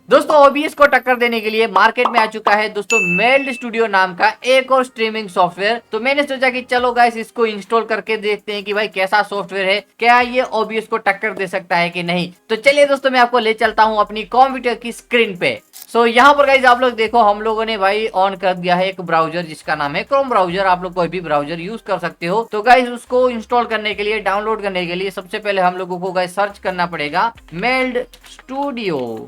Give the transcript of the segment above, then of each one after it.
दोस्तों ओबीएस को टक्कर देने के लिए मार्केट में आ चुका है दोस्तों मेल्ड स्टूडियो नाम का एक और स्ट्रीमिंग सॉफ्टवेयर। तो मैंने सोचा कि चलो गाइस इसको इंस्टॉल करके देखते हैं कि भाई कैसा सॉफ्टवेयर है, क्या ये ओबीएस को टक्कर दे सकता है कि नहीं। तो चलिए दोस्तों मैं आपको ले चलता हूं अपनी कंप्यूटर की स्क्रीन पे। सो यहाँ पर गाइस आप लोग देखो, हम लोगों ने भाई ऑन कर दिया है एक ब्राउजर जिसका नाम है क्रोम ब्राउजर। आप लोग कोई भी ब्राउजर यूज कर सकते हो। तो गाइस उसको इंस्टॉल करने के लिए, डाउनलोड करने के लिए सबसे पहले हम लोगों को गाइस सर्च करना पड़ेगा मेल्ड स्टूडियो।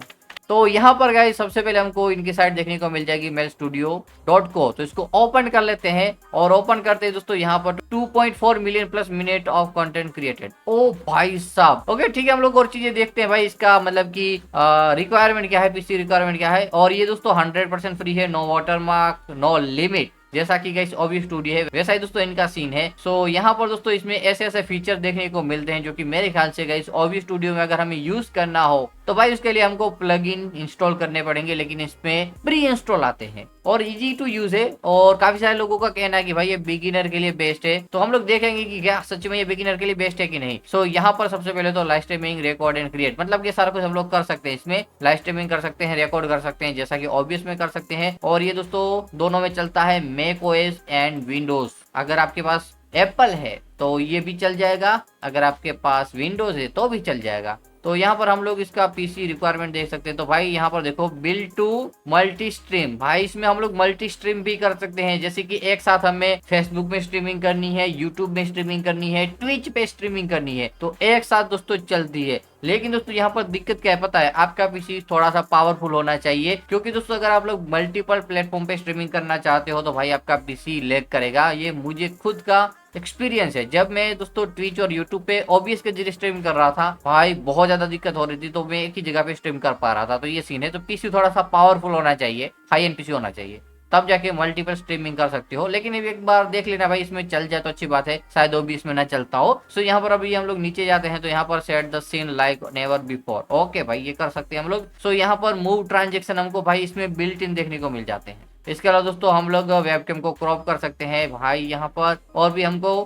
तो यहाँ पर गाइस सबसे पहले हमको इनकी साइट देखने को मिल जाएगी mailstudio.co। तो इसको ओपन कर लेते हैं और ओपन करते हैं दोस्तों यहाँ पर 2.4 million plus minute of content created. ओ भाई साहब, ओके ठीक है, हम लोग और चीजें देखते हैं भाई इसका मतलब कि रिक्वायरमेंट क्या है, पीसी रिक्वायरमेंट क्या है। और ये दोस्तों 100% फ्री है, नो वाटरमार्क, नो लिमिट। जैसा कि गाइस ओबीएस स्टूडियो है वैसा ही दोस्तों इनका सीन है। सो यहाँ पर दोस्तों इसमें ऐसे ऐसे फीचर देखने को मिलते हैं जो कि मेरे ख्याल से गाइस ओबीएस स्टूडियो में अगर हमें यूज करना हो तो भाई उसके लिए हमको प्लगइन इंस्टॉल करने पड़ेंगे, लेकिन इसमें प्री इंस्टॉल आते हैं और इजी टू यूज है। और काफी सारे लोगों का कहना है कि भाई ये बिगिनर के लिए बेस्ट है। तो हम लोग देखेंगे कि क्या सच में ये बिगिनर के लिए बेस्ट है कि नहीं। सो यहाँ पर सबसे पहले तो live streaming, record and create, मतलब ये सारा कुछ हम लोग कर सकते हैं। इसमें लाइव स्ट्रीमिंग कर सकते हैं, रिकॉर्ड कर सकते हैं जैसा कि ओबीएस में कर सकते हैं। और ये दोस्तों दोनों में चलता है मैक ओएस एंड विंडोज। अगर आपके पास एप्पल है तो ये भी चल जाएगा, अगर आपके पास विंडोज है तो भी चल जाएगा। तो यहाँ पर हम लोग इसका पीसी रिक्वायरमेंट देख सकते हैं। तो भाई यहाँ पर देखो बिल्ड टू मल्टी स्ट्रीम, भाई इसमें हम लोग मल्टी स्ट्रीम भी कर सकते हैं। जैसे कि एक साथ हमें फेसबुक में स्ट्रीमिंग करनी है, यूट्यूब में स्ट्रीमिंग करनी है, ट्विच पे स्ट्रीमिंग करनी है, तो एक साथ दोस्तों चलती है। लेकिन दोस्तों यहाँ पर दिक्कत क्या है पता है, आपका पीसी थोड़ा सा पावरफुल होना चाहिए। क्योंकि दोस्तों अगर आप लोग मल्टीपल प्लेटफॉर्म पे स्ट्रीमिंग करना चाहते हो तो भाई आपका पीसी लैग करेगा। ये मुझे खुद का एक्सपीरियंस है। जब मैं दोस्तों ट्विच और यूट्यूब पे ओबीएस के जरिए स्ट्रीम कर रहा था भाई बहुत ज्यादा दिक्कत हो रही थी, तो मैं एक ही जगह पे स्ट्रीम कर पा रहा था। तो ये सीन है। तो पीसी थोड़ा सा पावरफुल होना चाहिए, हाई एंड पीसी होना चाहिए, तब जाके मल्टीपल स्ट्रीमिंग कर सकते हो। लेकिन एक बार देख लेना भाई, इसमें चल जाए तो अच्छी बात है, शायद ओबीएस में ना चलता हो। सो यहाँ पर अभी हम लोग नीचे जाते हैं तो यहाँ पर set the scene like never before, okay भाई ये कर सकते हैं हम लोग। सो यहाँ पर मूव ट्रांजेक्शन हमको भाई इसमें बिल्ट इन देखने को मिल जाते हैं। इसके अलावा दोस्तों हम लोग वेबकैम को क्रॉप कर सकते हैं भाई यहाँ पर। और भी हमको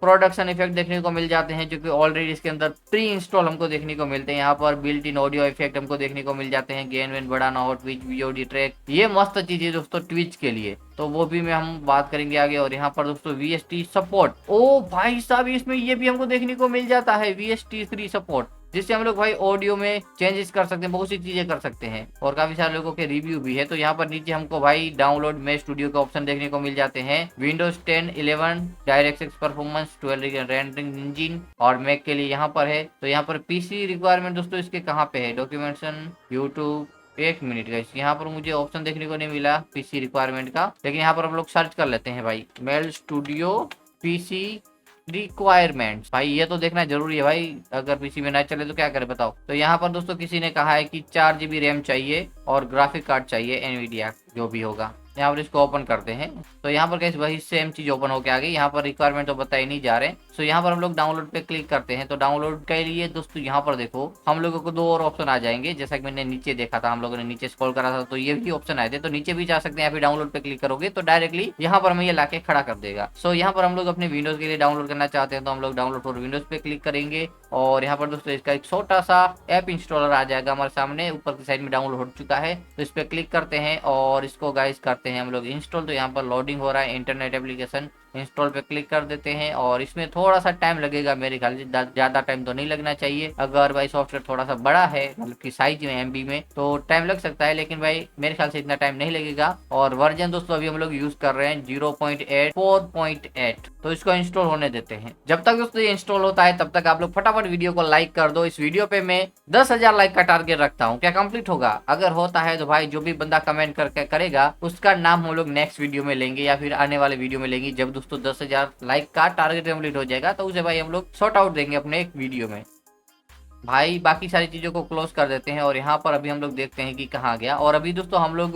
प्रोडक्शन इफेक्ट देखने को मिल जाते हैं जो कि ऑलरेडी इसके अंदर प्री इंस्टॉल हमको देखने को मिलते हैं। यहाँ पर बिल्ट इन ऑडियो इफेक्ट हमको देखने को मिल जाते हैं, गेन वेन बढ़ाना हो, ट्विच वीओडी ट्रैक, ये मस्त चीज है दोस्तों ट्विच के लिए, तो वो भी हम बात करेंगे आगे। और यहाँ पर दोस्तों वीएसटी सपोर्ट, ओ भाई साहब इसमें ये भी हमको देखने को मिल जाता है वीएसटी 3 सपोर्ट, जिससे हम लोग भाई ऑडियो में चेंजेस कर सकते हैं, बहुत सी चीजें कर सकते हैं। और काफी सारे लोगों के रिव्यू भी है। तो यहाँ पर नीचे हमको भाई डाउनलोड में स्टूडियो का ऑप्शन देखने को मिल जाते हैं, Windows 10, 11, direct x performance, 12 rendering engine, और मैक के लिए यहाँ पर है। तो यहाँ पर पीसी रिक्वायरमेंट दोस्तों इसके कहाँ पे है, डॉक्यूमेंटेशन, यूट्यूब, एक मिनट गाइस, यहाँ पर मुझे ऑप्शन देखने को नहीं मिला पीसी रिक्वायरमेंट का, लेकिन यहाँ पर हम लोग सर्च कर लेते हैं भाई मेल स्टूडियो पीसी रिक्वायरमेंट्स। भाई ये तो देखना जरूरी है भाई, अगर पीसी में ना चले तो क्या करे बताओ। तो यहाँ पर दोस्तों किसी ने कहा है कि 4 GB रैम चाहिए और ग्राफिक कार्ड चाहिए एनवीडिया जो भी होगा। यहाँ पर इसको ओपन करते हैं तो यहाँ पर कैसे वही सेम चीज ओपन होके आ गई। यहाँ पर रिक्वायरमेंट तो बताए नहीं जा रहे। सो यहाँ पर हम लोग डाउनलोड पे क्लिक करते हैं। तो डाउनलोड के लिए दोस्तों यहाँ पर देखो हम लोगों को 2 और ऑप्शन आ जाएंगे। जैसा कि मैंने नीचे देखा था, हम लोगों ने नीचे स्क्रॉल करा था तो ये भी ऑप्शन आए थे। तो नीचे भी जा सकते हैं, यहाँ पे डाउनलोड पे क्लिक करोगे तो डायरेक्टली यहाँ पर हमें ये लाके खड़ा कर देगा। सो यहाँ पर हम लोग अपने विंडोज के लिए डाउनलोड करना चाहते हैं तो हम लोग डाउनलोड फॉर विंडोज पे क्लिक करेंगे। और यहाँ पर दोस्तों इसका एक छोटा सा ऐप इंस्टॉलर आ जाएगा हमारे सामने, ऊपर की साइड में डाउनलोड हो चुका है। तो इस पे क्लिक करते हैं और इसको गाइस करते हैं हम लोग इंस्टॉल। तो यहाँ पर लोडिंग हो रहा है, इंटरनेट एप्लीकेशन इंस्टॉल पे क्लिक कर देते हैं। और इसमें थोड़ा सा टाइम लगेगा, मेरे ख्याल से ज्यादा टाइम तो नहीं लगना चाहिए। अगर भाई सॉफ्टवेयर थोड़ा सा बड़ा है मतलब की साइज में एमबी में तो टाइम लग सकता है, लेकिन भाई मेरे ख्याल से इतना टाइम नहीं लगेगा। और वर्जन दोस्तों अभी हम लोग यूज कर रहे हैं 0.8 4.8। तो इसको इंस्टॉल होने देते हैं। जब तक दोस्तों ये इंस्टॉल होता है तब तक आप लोग फटाफट वीडियो को लाइक कर दो। इस वीडियो पे मैं 10,000 लाइक का टारगेट रखता हूँ, क्या कंप्लीट होगा? अगर होता है तो भाई जो भी बंदा कमेंट करके करेगा उसका नाम हम लोग नेक्स्ट वीडियो में लेंगे या फिर आने वाले वीडियो में लेंगे। जब दोस्तों 10,000 लाइक का टारगेट कंप्लीट हो जाएगा तो उसे भाई हम लोग शॉर्ट आउट देंगे अपने एक वीडियो में। भाई बाकी सारी चीजों को क्लोज कर देते हैं और यहाँ पर अभी हम लोग देखते हैं कि कहाँ गया। और अभी दोस्तों हम लोग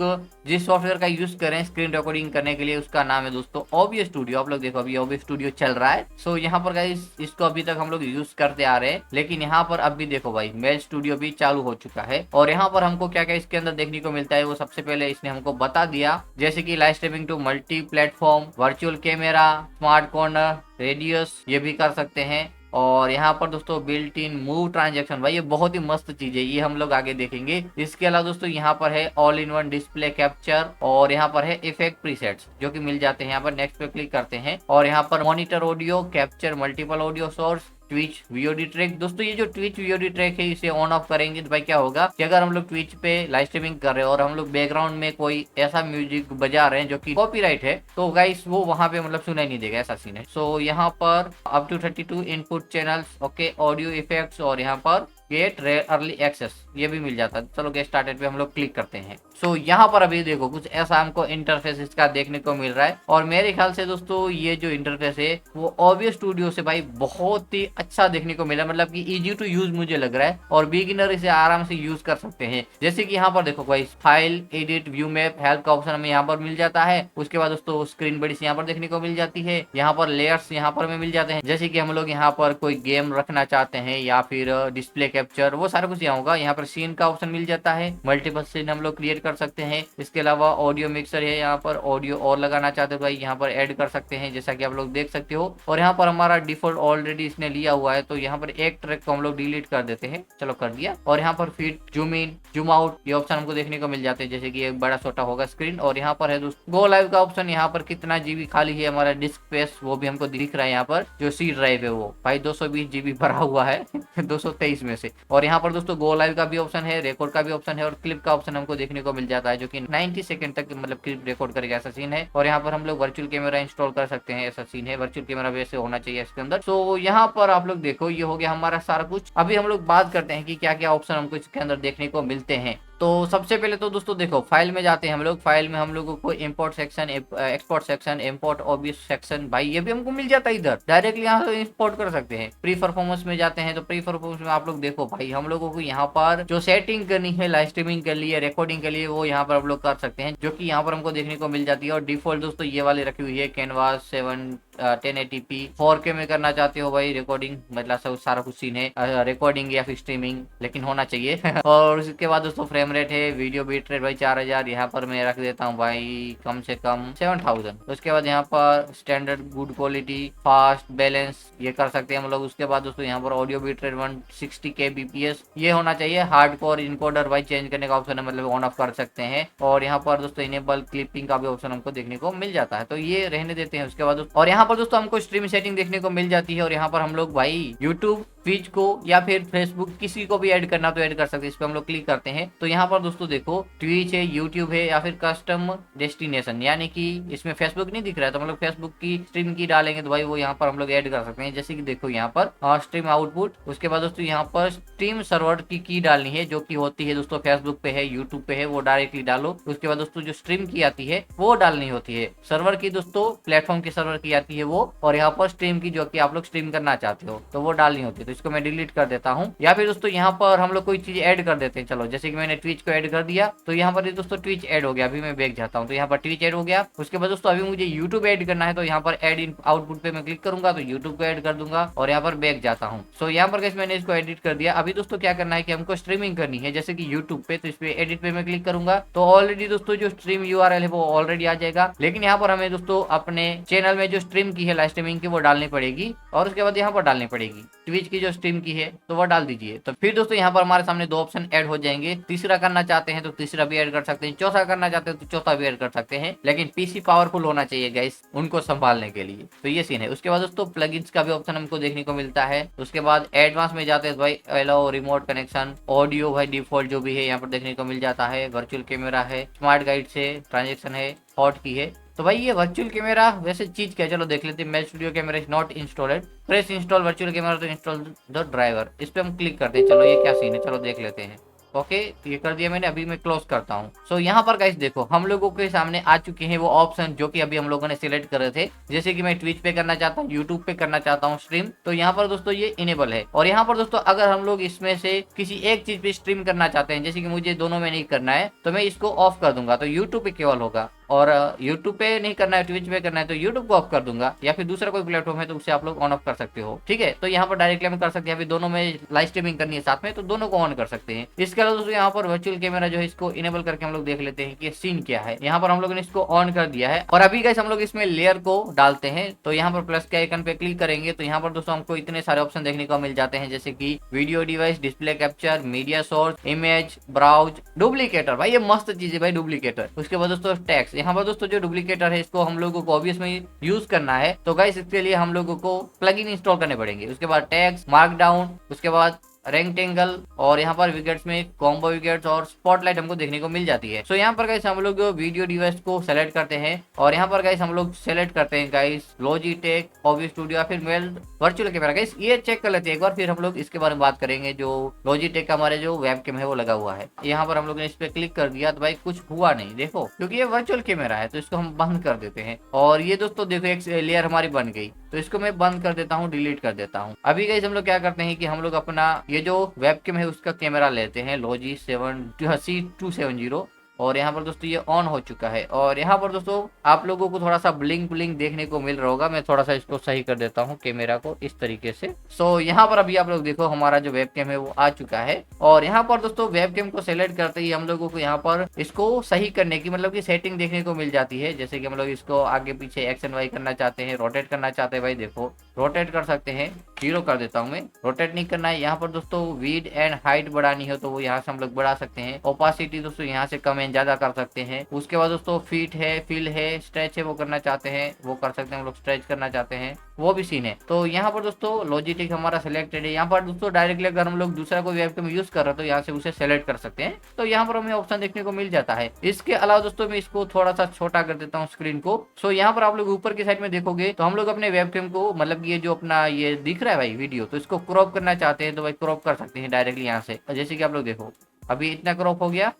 जिस सॉफ्टवेयर का यूज करें स्क्रीन रिकॉर्डिंग करने के लिए उसका नाम है दोस्तों ओबीएस स्टूडियो। आप लोग देखो अभी ओबीएस स्टूडियो चल रहा है। सो यहाँ पर गाइस इसको अभी तक हम लोग यूज करते आ रहे हैं, लेकिन यहाँ पर अभी देखो भाई मेल स्टूडियो भी चालू हो चुका है। और यहाँ पर हमको क्या क्या इसके अंदर देखने को मिलता है वो सबसे पहले इसने हमको बता दिया, जैसे की live streaming to multi platform, virtual camera, smart corner, radius ये भी कर सकते हैं। और यहाँ पर दोस्तों बिल्ट इन मूव ट्रांजेक्शन, भाई ये बहुत ही मस्त चीज है, ये हम लोग आगे देखेंगे। इसके अलावा दोस्तों यहाँ पर है all in one display capture, और यहाँ पर है इफेक्ट प्रीसेट्स जो कि मिल जाते हैं। यहाँ पर नेक्स्ट पे क्लिक करते हैं और यहाँ पर monitor audio capture multiple audio source Twitch VOD track. दोस्तों ये जो ट्विच वीओडी ट्रैक है इसे ऑन ऑफ करेंगे तो भाई क्या होगा कि अगर हम लोग ट्विच पे लाइव स्ट्रीमिंग कर रहे हैं और हम लोग बैकग्राउंड में कोई ऐसा म्यूजिक बजा रहे हैं जो कि कॉपीराइट है, तो गाइस वो वहां पे मतलब सुनाई नहीं देगा, ऐसा सीन है। सो यहाँ पर up to 32 input channels, okay, audio effects, और यहाँ पर गेट अर्ली एक्सेस ये भी मिल जाता है। चलो गेट स्टार्टेड पे हम लोग क्लिक करते हैं। सो यहाँ पर अभी देखो कुछ ऐसा हमको इंटरफेस इसका देखने को मिल रहा है, और मेरे ख्याल से दोस्तों ये जो इंटरफेस है वो OBS स्टूडियो से भाई बहुत ही अच्छा देखने को मिला, मतलब कि इजी टू यूज मुझे लग रहा है, और बिगिनर इसे आराम से यूज कर सकते हैं। जैसे कि यहाँ पर देखो भाई file edit view map help का ऑप्शन हमें यहाँ पर मिल जाता है। उसके बाद दोस्तों स्क्रीन बड़ी यहाँ पर देखने को मिल जाती है। यहाँ पर लेयर्स यहाँ पर हमें मिल जाते हैं, जैसे कि हम लोग यहाँ पर कोई गेम रखना चाहते हैं या फिर डिस्प्ले कैप्चर, वो सारा कुछ यहाँ होगा। यहाँ पर सीन का ऑप्शन मिल जाता है, मल्टीपल सीन हम लोग क्रिएट कर सकते हैं। इसके अलावा ऑडियो मिक्सर है, यहाँ पर ऑडियो और लगाना चाहते हो भाई यहाँ पर ऐड कर सकते हैं, जैसा कि आप लोग देख सकते हो। और यहाँ पर हमारा डिफॉल्ट ऑलरेडी इसने लिया हुआ है, तो यहाँ पर एक ट्रैक को हम लोग डिलीट कर देते हैं। चलो कर दिया। और यहाँ पर fit zoom in zoom out ये ऑप्शन हमको देखने को मिल जाते हैं, जैसे कि एक बड़ा छोटा होगा स्क्रीन। और यहाँ पर है दोस्तों गो लाइव का ऑप्शन, यहाँ पर कितना जीबी खाली है हमारा डिस्क स्पेस वो भी हमको दिख रहा है। यहाँ पर जो सी ड्राइव है वो भाई 220 GB भरा हुआ है 223 में से। और यहाँ पर दोस्तों गो लाइव का भी ऑप्शन है, रिकॉर्ड का भी ऑप्शन है, और क्लिप का ऑप्शन हमको देखने को मिल जाता है, जो कि 90 सेकंड तक मतलब क्लिप रिकॉर्ड करेगा, ऐसा सीन है। और यहाँ पर हम लोग वर्चुअल कैमरा इंस्टॉल कर सकते हैं, ऐसा सीन है। वर्चुअल कैमरा वैसे होना चाहिए इसके अंदर। तो यहाँ पर आप लोग देखो ये हो गया हमारा सारा कुछ। अभी हम लोग बात करते हैं कि क्या क्या ऑप्शन हमको इसके अंदर देखने को मिलते हैं। तो सबसे पहले तो दोस्तों देखो फाइल में जाते हैं हम लोग। फाइल में हम लोगों को import section, export section, import OBS section, भाई ये भी हमको मिल जाता है इधर, डायरेक्टली यहाँ से इंपोर्ट कर सकते हैं। प्री परफॉर्मेंस में जाते हैं तो प्री परफॉर्मेंस में आप लोग देखो भाई हम लोगों को यहाँ पर जो सेटिंग करनी है लाइव स्ट्रीमिंग के लिए, रिकॉर्डिंग के लिए, वो यहाँ पर आप लोग कर सकते हैं, जो कि यहाँ पर हमको देखने को मिल जाती है। और डिफॉल्ट दोस्तों ये वाली रखी हुई है कैनवास 1080p 4K में करना चाहते हो भाई रिकॉर्डिंग, मतलब सब सारा कुछ सीन है रिकॉर्डिंग या फिर स्ट्रीमिंग, लेकिन होना चाहिए। और उसके बाद दोस्तों फ्रेम रेट है, वीडियो बीट रेट भाई 4000, यहाँ पर मैं रख देता हूँ भाई कम से कम 7000। उसके बाद यहाँ पर standard good quality fast balance ये कर सकते हैं हम लोग। उसके बाद दोस्तों यहाँ पर ऑडियो बीट रेट 160 kbps ये होना चाहिए। हार्ड कोर इनकोडर भाई चेंज करने का ऑप्शन है, मतलब ऑन ऑफ कर सकते हैं। और यहाँ पर दोस्तों इनेबल क्लिपिंग का भी ऑप्शन हमको देखने को मिल जाता है, तो ये रहने देते हैं। उसके बाद और यहाँ पर दोस्तों हमको स्ट्रीम सेटिंग देखने को मिल जाती है, और यहाँ पर हम लोग भाई यूट्यूब ट्विच को या फिर फेसबुक किसी को भी ऐड करना तो ऐड कर सकते हैं। इस पे हम लोग क्लिक करते हैं तो यहाँ पर दोस्तों देखो ट्विच है, यूट्यूब है, या फिर कस्टम डेस्टिनेशन, यानी कि इसमें फेसबुक नहीं दिख रहा है तो हम लोग फेसबुक की स्ट्रीम की डालेंगे तो भाई वो यहाँ पर हम लोग ऐड कर सकते हैं। जैसे कि देखो यहाँ पर स्ट्रीम आउटपुट, उसके बाद दोस्तों यहाँ पर स्ट्रीम सर्वर की डालनी है, जो की होती है दोस्तों फेसबुक पे है, यूट्यूब पे है, वो डायरेक्टली डालो। उसके बाद दोस्तों जो स्ट्रीम की आती है वो डालनी होती है, सर्वर की दोस्तों प्लेटफॉर्म की सर्वर की आती है वो, और यहाँ पर स्ट्रीम की जो कि आप लोग स्ट्रीम करना चाहते हो तो वो डालनी होती है। तो इसको मैं डिलीट कर देता हूँ। या फिर दोस्तों यहाँ पर हम लोग कोई चीज ऐड कर देते हैं। चलो जैसे कि मैंने ट्विच को ऐड कर दिया तो यहाँ पर दोस्तों ट्विच ऐड हो गया। अभी मैं बैक जाता हूँ तो यहाँ पर ट्विच ऐड हो गया। उसके बाद दोस्तों अभी मुझे यूट्यूब ऐड करना है तो यहाँ पर ऐड इन आउटपुट पे मैं क्लिक करूंगा तो यूट्यूब को ऐड कर दूंगा और यहाँ पर बैक जाता हूँ। सो यहाँ पर कैसे मैंने इसको एडिट कर दिया। अभी दोस्तों क्या करना है कि हमको स्ट्रीमिंग करनी है, जैसे कि यूट्यूब पे, तो इस पे एडिट पे मैं क्लिक करूंगा तो ऑलरेडी दोस्तों जो स्ट्रीम URL है वो ऑलरेडी आ जाएगा। लेकिन यहाँ पर हमें दोस्तों अपने चैनल में जो स्ट्रीम की है लाइव स्ट्रीमिंग की वो डालनी पड़ेगी, और उसके बाद यहाँ पर डालनी पड़ेगी ट्विच की जो स्ट्रीम की है तो वो डाल दीजिए। तो फिर दोस्तों यहाँ पर हमारे सामने दो ऑप्शन ऐड हो जाएंगे। तीसरा करना चाहते हैं तो तीसरा भी ऐड कर सकते हैं, चौथा करना चाहते हैं तो चौथा भी ऐड कर सकते हैं, लेकिन पीसी पावरफुल होना चाहिए गाइस उनको संभालने के लिए। तो ये सीन है। उसके बाद दोस्तों प्लगइन्स का भी ऑप्शन हमको देखने को मिलता है। उसके बाद एडवांस में जाते हैं भाई अलाउ रिमोट कनेक्शन, ऑडियो भाई डिफॉल्ट जो भी है यहाँ पर देखने को मिल जाता है, वर्चुअल कैमरा है, स्मार्ट गाइड से ट्रांजेक्शन है, हॉट की है। तो भाई ये वर्चुअल कैमरा वैसे चीज क्या, चलो देख लेते हैं। मेल studio camera is not installed, press install virtual camera तो इंस्टॉल द ड्राइवर, इस पे हम क्लिक करते हैं। चलो ये क्या सीन है, चलो देख लेते हैं। ओके ये कर दिया मैंने, अभी मैं क्लोज करता हूँ। सो यहाँ पर गाइस देखो हम लोगों के सामने आ चुके हैं वो ऑप्शन जो कि अभी हम लोगों ने सिलेक्ट करे थे। जैसे कि मैं ट्विच पे करना चाहता हूँ, यूट्यूब पे करना चाहता हूँ स्ट्रीम, तो यहाँ पर दोस्तों ये इनेबल है। और यहाँ पर दोस्तों अगर हम लोग इसमें से किसी एक चीज पे स्ट्रीम करना चाहते हैं, जैसे कि मुझे दोनों में नहीं करना है, तो मैं इसको ऑफ कर दूंगा तो यूट्यूब पे केवल होगा। और यूट्यूब पे नहीं करना है, ट्विच पे करना है तो यूट्यूब को ऑफ कर दूंगा, या फिर दूसरा कोई प्लेटफॉर्म है तो उससे आप लोग ऑन ऑफ कर सकते हो। ठीक है, तो यहाँ पर डायरेक्टली हम कर सकते हैं, अभी दोनों में लाइव स्ट्रीमिंग करनी है साथ में तो दोनों को ऑन कर सकते हैं। इसके अलावा दोस्तों यहाँ पर वर्चुअल कैमरा जो है इसको इनेबल करके हम लोग देख लेते हैं कि सीन क्या है। यहाँ पर हम लोगों ने इसको ऑन कर दिया है और अभी गाइस हम लोग इसमें लेयर को डालते हैं। तो यहाँ पर प्लस के आइकन पे क्लिक करेंगे तो यहाँ पर दोस्तों हमको इतने सारे ऑप्शन देखने को मिल जाते हैं, जैसे कि video device, display capture, media source, image, browse, duplicator. भाई ये मस्त चीज है भाई डुप्लीकेटर। उसके बाद दोस्तों टैक्स, यहाँ पर दोस्तों जो डुप्लीकेटर है इसको हम लोगों को ऑब्वियस में यूज करना है तो गाइस इसके लिए हम लोगों को प्लगइन इंस्टॉल करने पड़ेंगे। उसके बाद टैक्स, मार्कडाउन, उसके बाद रेक्टेंगल और यहाँ पर विकेट्स में कॉम्बो विकेट्स और स्पॉटलाइट हमको देखने को मिल जाती है। सो यहाँ पर गाइस हम लोग वीडियो डिवाइस को सेलेक्ट करते हैं और यहाँ पर गाइस हम लोग सेलेक्ट करते हैं गाइस लॉजिटेक, ओबीएस स्टूडियो या फिर मेल्ड वर्चुअल कैमरा। गाइस ये चेक कर लेते हैं एक बार, फिर हम लोग इसके बारे में बात करेंगे। जो लॉजिटेक का हमारे जो वेबकैम है वो लगा हुआ है, यहाँ पर हम लोग ने इस पे क्लिक कर दिया तो भाई कुछ हुआ नहीं देखो, क्योंकि ये वर्चुअल कैमरा है तो इसको हम बंद कर देते हैं। और ये दोस्तों देखो एक लेयर हमारी बन गई तो इसको मैं बंद कर देता हूँ, डिलीट कर देता हूँ। अभी गाइस हम लोग क्या करते हैं कि हम लोग अपना ये जो वेबकैम है उसका कैमरा लेते हैं लॉजी C270 और यहाँ पर दोस्तों ये ऑन हो चुका है। और यहाँ पर दोस्तों आप लोगों को थोड़ा सा ब्लिंक ब्लिंक देखने को मिल रहा होगा, मैं थोड़ा सा इसको सही कर देता हूँ कैमरा को इस तरीके से। सो यहाँ पर अभी आप लोग देखो हमारा जो वेबकैम है वो आ चुका है। और यहाँ पर दोस्तों वेबकैम को सेलेक्ट करते ही हम लोगों को यहाँ पर इसको सही करने की मतलब की सेटिंग देखने को मिल जाती है, जैसे कि हम लोग इसको आगे पीछे एक्स एंड वाई करना चाहते हैं, रोटेट करना चाहते हैं। भाई देखो रोटेट कर सकते हैं, 0 कर देता हूँ मैं, रोटेट नहीं करना है। यहाँ पर दोस्तों विड्थ एंड हाइट बढ़ानी हो तो वो यहाँ से हम लोग बढ़ा सकते हैं। ओपासिटी दोस्तों यहाँ से कम एंड ज्यादा कर सकते हैं। उसके बाद दोस्तों फिट है, फिल है, स्ट्रेच है वो करना चाहते हैं वो कर सकते हैं, हम लोग स्ट्रेच करना चाहते हैं वो भी सीन है। तो यहाँ पर दोस्तों लॉजिटेक हमारा सिलेक्टेड है। यहाँ पर दोस्तों डायरेक्टली अगर हम लोग दूसरा कोई वेबकैम यूज कर रहे हैं तो यहाँ से उसे सेलेक्ट कर सकते हैं, तो यहाँ पर हमें ऑप्शन देखने को मिल जाता है। इसके अलावा दोस्तों मैं इसको थोड़ा सा छोटा कर देता हूँ स्क्रीन को। सो यहाँ पर आप लोग ऊपर की साइड में देखोगे तो हम लोग अपने वेबकैम को मतलब ये जो अपना ये दिख रहा है भाई वीडियो, तो इसको क्रॉप करना चाहते हैं तो भाई क्रॉप कर सकते हैं डायरेक्टली यहाँ से। जैसे कि आप लोग देखो अभी इतना क्रॉप हो गया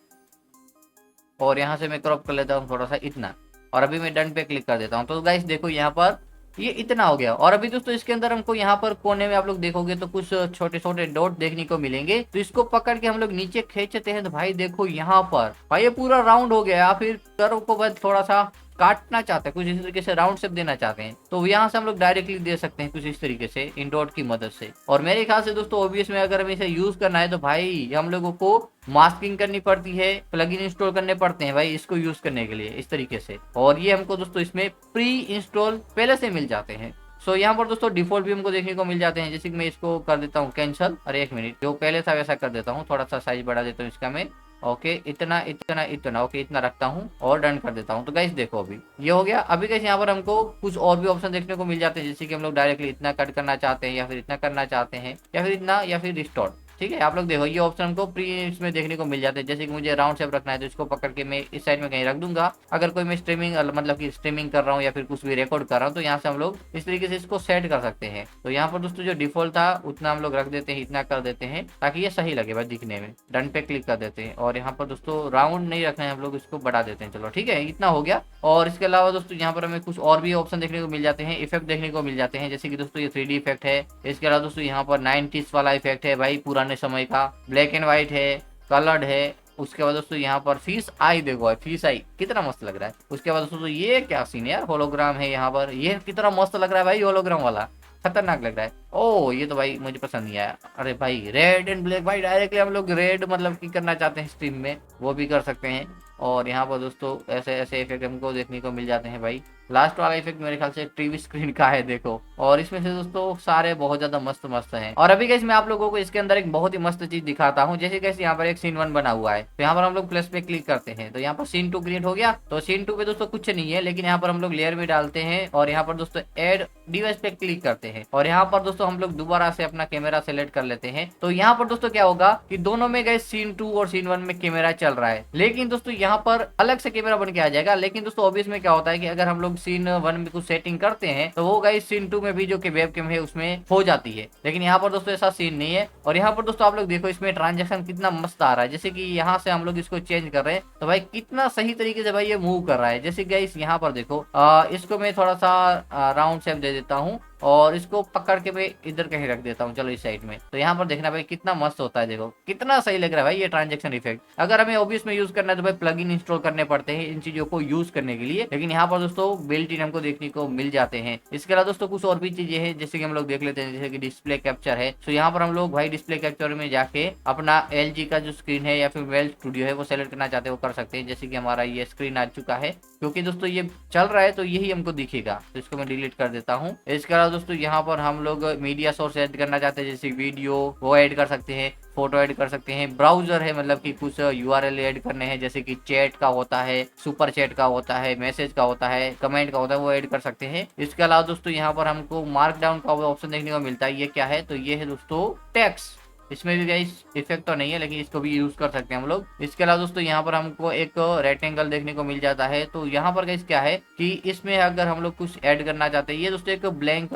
और यहाँ से मैं क्रॉप कर लेता हूँ थोड़ा सा इतना, और अभी मैं डन पे क्लिक कर देता हूँ। तो गाइस देखो यहाँ पर ये इतना हो गया। और अभी दोस्तों इसके अंदर हमको यहाँ पर कोने में आप लोग देखोगे तो कुछ छोटे छोटे डॉट देखने को मिलेंगे, तो इसको पकड़ के हम लोग नीचे खींचते हैं तो भाई देखो यहाँ पर भाई ये पूरा राउंड हो गया। फिर कर्व को बस थोड़ा सा काटना चाहते हैं, कुछ इस तरीके से राउंड शेप देना चाहते हैं तो यहाँ से हम लोग डायरेक्टली दे सकते हैं कुछ इस तरीके से इन डॉट की मदद से। और मेरे ख्याल से दोस्तों ओबीएस में अगर हमें इसे यूज करना है तो भाई हम लोगों को मास्किंग करनी पड़ती है, प्लगइन इंस्टॉल करने पड़ते हैं भाई इसको यूज करने के लिए इस तरीके से। और ये हमको दोस्तों इसमें प्री इंस्टॉल पहले से मिल जाते हैं। सो यहाँ पर दोस्तों डिफॉल्ट भी हमको देखने को मिल जाते हैं, जैसे कि मैं इसको कर देता हूँ कैंसिल। अरे एक मिनट, जो पहले था वैसा कर देता हूँ, थोड़ा सा साइज बढ़ा देता हूँ इसका मैं। ओके इतना इतना इतना ओके इतना रखता हूँ और डन कर देता हूँ। तो गाइस देखो अभी ये हो गया। अभी गाइस यहाँ पर हमको कुछ और भी ऑप्शन देखने को मिल जाते हैं, जैसे कि हम लोग डायरेक्टली इतना कट करना चाहते हैं या फिर इतना करना चाहते हैं या फिर इतना या फिर रिस्टोर। ठीक है, आप लोग देखो ये ऑप्शन हमको प्री इसमें देखने को मिल जाते हैं। जैसे कि मुझे राउंड शेप रखना है तो इसको पकड़ के मैं इस साइड में कहीं रख दूंगा। अगर कोई मैं स्ट्रीमिंग मतलब कि स्ट्रीमिंग कर रहा हूँ या फिर कुछ भी रिकॉर्ड कर रहा हूँ तो यहाँ से हम लोग इस तरीके से इसको सेट कर सकते हैं। तो यहाँ पर दोस्तों जो डिफॉल्ट था उतना हम लोग रख देते हैं, इतना कर देते हैं ताकि ये सही लगे भाई दिखने में। डन पे क्लिक कर देते हैं और यहाँ पर दोस्तों राउंड नहीं रखना है, हम लोग इसको बढ़ा देते हैं। चलो ठीक है इतना हो गया। और इसके अलावा दोस्तों यहाँ पर हमें कुछ और भी ऑप्शन देखने को मिल जाते हैं, इफेक्ट देखने को मिल जाते हैं, जैसे कि दोस्तों ये 3D इफेक्ट है। इसके अलावा दोस्तों यहाँ पर 90s वाला इफेक्ट है भाई, पुराने समय का, ब्लैक एंड व्हाइट है, कलर्ड है। उसके बाद दोस्तों यहाँ पर फिश आई देखो है, फिश आई कितना मस्त लग रहा है। उसके बाद दोस्तों ये क्या सीन है यार, होलोग्राम है यहाँ पर, ये कितना मस्त लग रहा है भाई, होलोग्राम वाला खतरनाक लग रहा है। ओ ये तो भाई मुझे पसंद नहीं आया। अरे भाई रेड एंड ब्लैक, भाई डायरेक्टली हम लोग रेड मतलब की करना चाहते हैं स्ट्रीम में वो भी कर सकते हैं। और यहाँ पर दोस्तों ऐसे ऐसे इफेक्ट हमको देखने को मिल जाते हैं भाई। लास्ट वाला इफेक्ट मेरे ख्याल से टीवी स्क्रीन का है देखो, और इसमें से दोस्तों सारे बहुत ज्यादा मस्त मस्त हैं। और अभी गाइस मैं आप लोगों को इसके अंदर एक बहुत ही मस्त चीज दिखाता हूँ। जैसे गाइस यहाँ पर एक सीन 1 बना हुआ है, तो यहाँ पर हम लोग प्लस पे क्लिक करते हैं तो यहाँ पर सीन 2 क्रिएट हो गया। तो सीन 2 पे दोस्तों कुछ नहीं है, लेकिन यहाँ पर हम लोग लेयर में डालते हैं और यहाँ पर दोस्तों एड डिवाइस पे क्लिक करते हैं और यहाँ पर दोस्तों हम लोग दोबारा से अपना कैमरा सेलेक्ट कर लेते हैं। तो यहाँ पर दोस्तों क्या होगा कि दोनों में गाइस सीन 2 और सीन 1 में कैमरा चल रहा है, लेकिन दोस्तों यहाँ पर अलग से कैमरा बन के आ जाएगा। लेकिन दोस्तों ऑब्वियस में क्या होता है कि अगर हम लोग सीन 1 में कुछ सेटिंग करते हैं तो वो गाइस सीन 2 में भी जो कि वेबकैम है उसमें हो जाती है, लेकिन यहाँ पर दोस्तों ऐसा सीन नहीं है। और यहाँ पर दोस्तों आप लोग देखो इसमें ट्रांजेक्शन कितना मस्त आ रहा है, जैसे कि यहाँ से हम लोग इसको चेंज कर रहे हैं तो भाई कितना सही तरीके से भाई ये मूव कर रहा है। जैसे गाइस यहाँ पर देखो इसको मैं थोड़ा सा राउंड शेप दे देता हूँ और इसको पकड़ के मैं इधर कहीं रख देता हूँ, चलो इस साइड में। तो यहाँ पर देखना भाई कितना मस्त होता है, देखो कितना सही लग रहा है भाई ये ट्रांजेक्शन इफेक्ट। अगर हमें ओबीएस में यूज करना है तो भाई प्लगइन इंस्टॉल करने पड़ते हैं इन चीजों को यूज करने के लिए, लेकिन यहाँ पर दोस्तों बिल्ट इन हमको देखने को मिल जाते हैं। इसके अलावा दोस्तों कुछ और भी चीजें हैं जैसे कि हम लोग देख लेते हैं, जैसे कि डिस्प्ले कैप्चर है। तो यहाँ पर हम लोग भाई डिस्प्ले कैप्चर में जाके अपना LG का जो स्क्रीन है या फिर वेल स्टूडियो है वो सेलेक्ट करना चाहते हैं वो कर सकते हैं। जैसे कि हमारा ये स्क्रीन आ चुका है, क्योंकि दोस्तों ये चल रहा है तो यही हमको दिखेगा, तो इसको मैं डिलीट कर देता हूँ। इसके अलावा दोस्तों यहाँ पर हम लोग मीडिया सोर्स ऐड करना चाहते हैं, जैसे वीडियो वो ऐड कर सकते हैं, फोटो ऐड कर सकते हैं, ब्राउजर है मतलब कि कुछ URL ऐड करने हैं, जैसे कि चैट का होता है, सुपर चैट का होता है, मैसेज का होता है, कमेंट का होता है, वो ऐड कर सकते हैं। इसके अलावा दोस्तों यहाँ पर हमको मार्क डाउन का ऑप्शन देखने को मिलता है। ये क्या है, तो ये है दोस्तों टेक्स्ट। इसमें भी गाइस इफेक्ट तो नहीं है लेकिन इसको भी यूज कर सकते हैं हम लोग। इसके अलावा दोस्तों यहाँ पर हमको एक रेक्टेंगल देखने को मिल जाता है। तो यहाँ पर गाइस क्या है कि इसमें अगर हम लोग कुछ ऐड करना चाहते हैं, ये दोस्तों एक ब्लैंक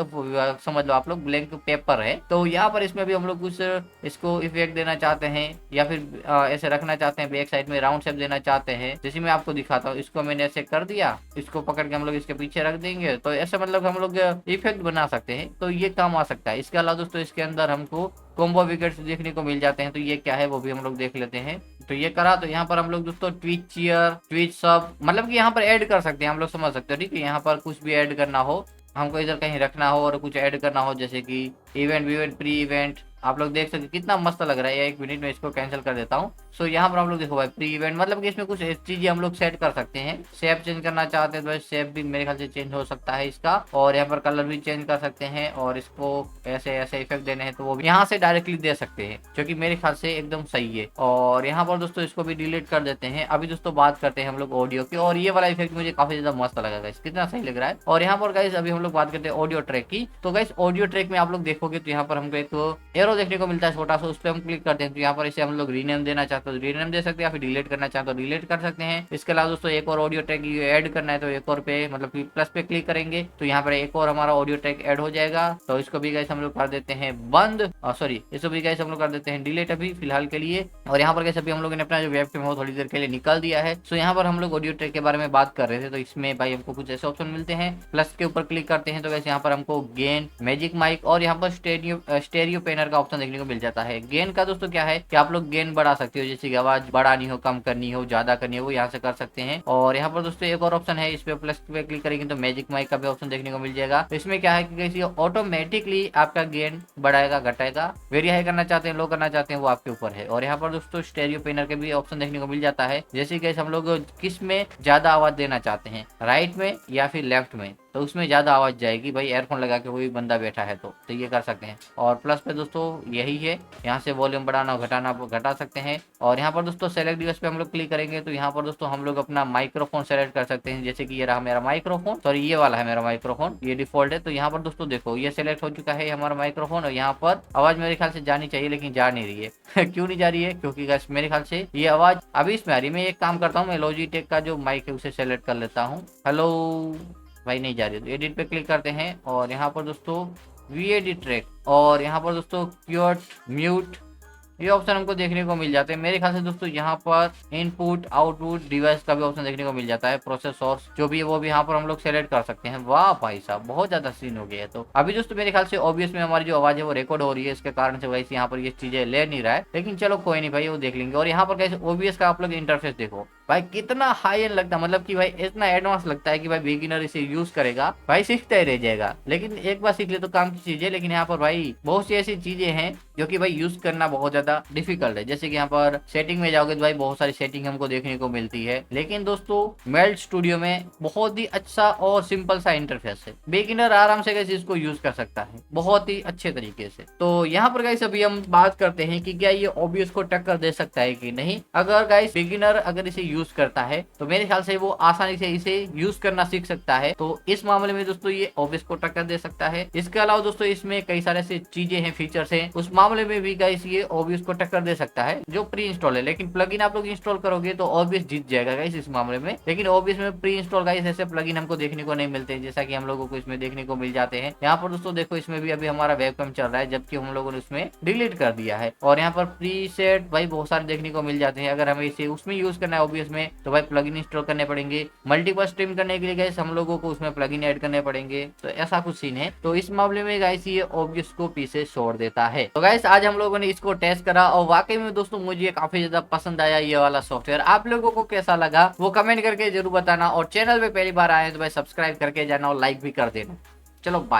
समझ लो आप लोग, ब्लैंक पेपर है। तो यहाँ पर इसमें भी हम लोग कुछ इसको इफेक्ट देना चाहते हैं या फिर ऐसे रखना चाहते हैं, बैक साइड में राउंड शेप देना चाहते हैं, जैसे मैं आपको दिखाता हूँ। इसको मैंने ऐसे कर दिया, इसको पकड़ के हम लोग इसके पीछे रख देंगे, तो ऐसे मतलब हम लोग इफेक्ट बना सकते हैं, तो ये काम आ सकता है। इसके अलावा दोस्तों इसके अंदर हमको कॉम्बो विकेट्स देखने को मिल जाते हैं, तो ये क्या है वो भी हम लोग देख लेते हैं। तो ये करा, तो यहाँ पर हम लोग दोस्तों ट्वीट चीयर, ट्वीट सब मतलब कि यहाँ पर ऐड कर सकते हैं, हम लोग समझ सकते हो। ठीक है, यहाँ पर कुछ भी ऐड करना हो, हमको इधर कहीं रखना हो और कुछ ऐड करना हो, जैसे कि इवेंट प्री इवेंट, आप लोग देख सकते कितना मस्त लग रहा है। एक मिनट में इसको कैंसिल कर देता हूँ। सो यहाँ पर हम लोग देखो भाई प्री इवेंट मतलब कि इसमें कुछ चीजें हम लोग सेट कर सकते हैं। शेप चेंज करना चाहते हैं तो शेप भी मेरे ख्याल से चेंज हो सकता है इसका, और यहाँ पर कलर भी चेंज कर सकते हैं, और इसको ऐसे ऐसे इफेक्ट देने हैं तो वो भी यहाँ से डायरेक्टली दे सकते हैं, जो कि मेरे ख्याल से एकदम सही है। और यहाँ पर दोस्तों इसको भी डिलीट कर देते हैं। अभी दोस्तों बात करते हैं हम लोग ऑडियो की, और ये वाला इफेक्ट मुझे काफी ज्यादा मस्त लगा गाइस, कितना सही लग रहा है। और यहाँ पर गाइस अभी हम लोग बात करते हैं ऑडियो ट्रैक की। तो गाइस ऑडियो ट्रैक में आप लोग देखोगे तो यहाँ पर हमको एक एरो देखने को मिलता है छोटा सा, उस पर हम क्लिक करते हैं तो यहाँ पर इसे हम लोग रीनेम देना चाहते हो तो रीनेम दे सकते हैं, या फिर डिलीट करना चाहते हो डिलीट कर सकते हैं। इसके अलावा दोस्तों एक और ऑडियो ट्रैक ऐड करना है तो एक और पे मतलब कि प्लस पे क्लिक करेंगे तो यहाँ पर एक और हमारा ऑडियो ट्रैक ऐड हो जाएगा। तो इसको भी गाइस हम लोग कर देते हैं बंद, सॉरी इसको भी गाइस हम लोग कर देते हैं डिलीट अभी फिलहाल के लिए। और यहाँ पर गाइस अभी हम लोगों ने अपना जो वेबकैम है वो थोड़ी देर के लिए निकाल दिया है। सो यहाँ पर हम लोग ऑडियो ट्रैक के बारे में बात कर रहे थे, तो इसमें भाई हमको कुछ ऐसे ऑप्शन मिलते हैं। प्लस के ऊपर क्लिक करते हैं तो गाइस यहाँ पर हमको गेन, मैजिक माइक और यहाँ पर स्टेरियो पेनर का ऑप्शन देखने को मिल जाता है। गेन का दोस्तों क्या है कि आप लोग गेन बढ़ा सकते हो, जैसे कि आवाज बढ़ानी हो, कम करनी हो, ज्यादा करनी हो, वो यहाँ से कर सकते हैं। और यहाँ पर दोस्तों एक और ऑप्शन है, इस पे प्लस पे क्लिक करेंगे तो मैजिक माइक का भी ऑप्शन देखने को मिल जाएगा। तो इसमें क्या है कि ऑटोमेटिकली आपका गेन बढ़ाएगा घटाएगा, वेरी हाई करना चाहते हैं लो करना चाहते हैं वो आपके ऊपर है। और यहाँ पर दोस्तों स्टेरियो पेनर के भी ऑप्शन देखने को मिल जाता है, जैसे कि हम लोग किस में ज्यादा आवाज देना चाहते हैं, राइट में या फिर लेफ्ट में, तो उसमें ज्यादा आवाज जाएगी भाई एयरफोन लगा के कोई बंदा बैठा है तो ये कर सकते हैं। और प्लस पे दोस्तों यही है, यहाँ से वॉल्यूम बढ़ाना घटाना घटा सकते हैं। और यहाँ पर दोस्तों सेलेक्ट डिवाइस पे हम लोग क्लिक करेंगे तो यहाँ पर दोस्तों हम लोग अपना माइक्रोफोन सेलेक्ट कर सकते हैं, जैसे कि ये रहा मेरा माइक्रोफोन, सॉरी ये वाला है मेरा माइक्रोफोन, ये डिफॉल्ट है। तो यहाँ पर दोस्तों देखो ये सेलेक्ट हो चुका है हमारा माइक्रोफोन, और यहाँ पर आवाज मेरे ख्याल से जानी चाहिए लेकिन जा नहीं रही है क्यों नहीं जा रही है, क्योंकि मेरे ख्याल से ये आवाज अभी इसमें आ रही है। मैं एक काम करता हूँ, मैं लॉजिटेक का जो माइक है उसे सेलेक्ट कर लेता हूँ। हेलो भाई नहीं जा रही, तो एडिट पे क्लिक करते हैं और यहाँ पर दोस्तों वी एडिट ट्रैक, और यहाँ पर दोस्तों क्यूट म्यूट ये ऑप्शन हमको देखने को मिल जाते हैं। मेरे ख्याल से दोस्तों यहाँ पर इनपुट आउटपुट डिवाइस का भी ऑप्शन देखने को मिल जाता है, प्रोसेसर जो भी है वो भी यहाँ पर हम लोग सेलेक्ट कर सकते हैं। वाह भाई साहब बहुत ज्यादा सीन हो गया है। तो अभी दोस्तों मेरे ख्याल से ऑब्वियस में हमारी जो आवाज है वो रिकॉर्ड हो रही है, इसके कारण से वैसे यहाँ पर ये चीजें ले नहीं रहा है, लेकिन चलो कोई नहीं भाई वो देख लेंगे। और यहाँ पर कैसे OBS का आप लोग इंटरफेस देखो भाई कितना हाई एंड लगता है, मतलब कि भाई इतना एडवांस लगता है कि भाई बिगिनर इसे यूज करेगा भाई सीखता ही रह जाएगा, लेकिन एक बार सीख ले तो काम की चीज है। लेकिन यहाँ पर भाई बहुत सी ऐसी चीजें हैं जो कि भाई यूज करना बहुत ज्यादा डिफिकल्ट है, जैसे कि यहाँ पर सेटिंग में जाओगे तो भाई बहुत सारी सेटिंग हमको देखने को मिलती है, लेकिन दोस्तों मेल्ट स्टूडियो में बहुत ही अच्छा और सिंपल सा इंटरफेस है, बिगिनर आराम से कैसे इसको यूज कर सकता है बहुत ही अच्छे तरीके से। तो यहाँ पर गाइस अभी हम बात करते हैं कि क्या ये OBS को टक्कर दे सकता है कि नहीं। अगर गाइस बिगिनर अगर इसे यूज करता है तो मेरे ख्याल से वो आसानी से इसे यूज करना सीख सकता है, तो इस मामले में दोस्तों ये OBS को टक्कर दे सकता है। इसके अलावा दोस्तों इसमें कई सारे ऐसी चीजें हैं, फीचर्स हैं, उस मामले में भी गाइस ये OBS को टक्कर दे सकता है जो प्री इंस्टॉल है। लेकिन प्लगइन आप लोग इंस्टॉल करोगे तो OBS जीत जाएगा गाइस इस मामले में, लेकिन OBS में प्री इंस्टॉल गाइस ऐसे प्लगइन हमको देखने को नहीं मिलते जैसा कि हम लोगों को इसमें देखने को मिल जाते हैं। यहाँ पर दोस्तों देखो इसमें भी अभी हमारा वेबकैम चल रहा है, जबकि हम लोगों ने उसमें डिलीट कर दिया है। और यहाँ पर प्री सेट भाई बहुत सारे देखने को मिल जाते हैं, अगर हमें इसे उसमें यूज करना है OBS इसमें, तो भाई प्लगइन इंस्टॉल करने पड़ेंगे। मल्टीपल स्ट्रीम करने के लिए गाइस हम लोगों को उसमें प्लगइन ऐड करने पड़ेंगे, तो ऐसा कुछ सीन है। तो इस मामले में गाइस ये OBS को पीछे छोड़ देता है। तो गाइस आज हम लोगों ने इसको टेस्ट करा और वाकई में दोस्तों मुझे काफी ज्यादा पसंद आया ये वाला सॉफ्टवेयर। आप लोगों को कैसा लगा वो कमेंट करके जरूर बताना, और चैनल पे पहली बार आए तो भाई सब्सक्राइब करके जाना और लाइक भी कर देना। चलो बाय।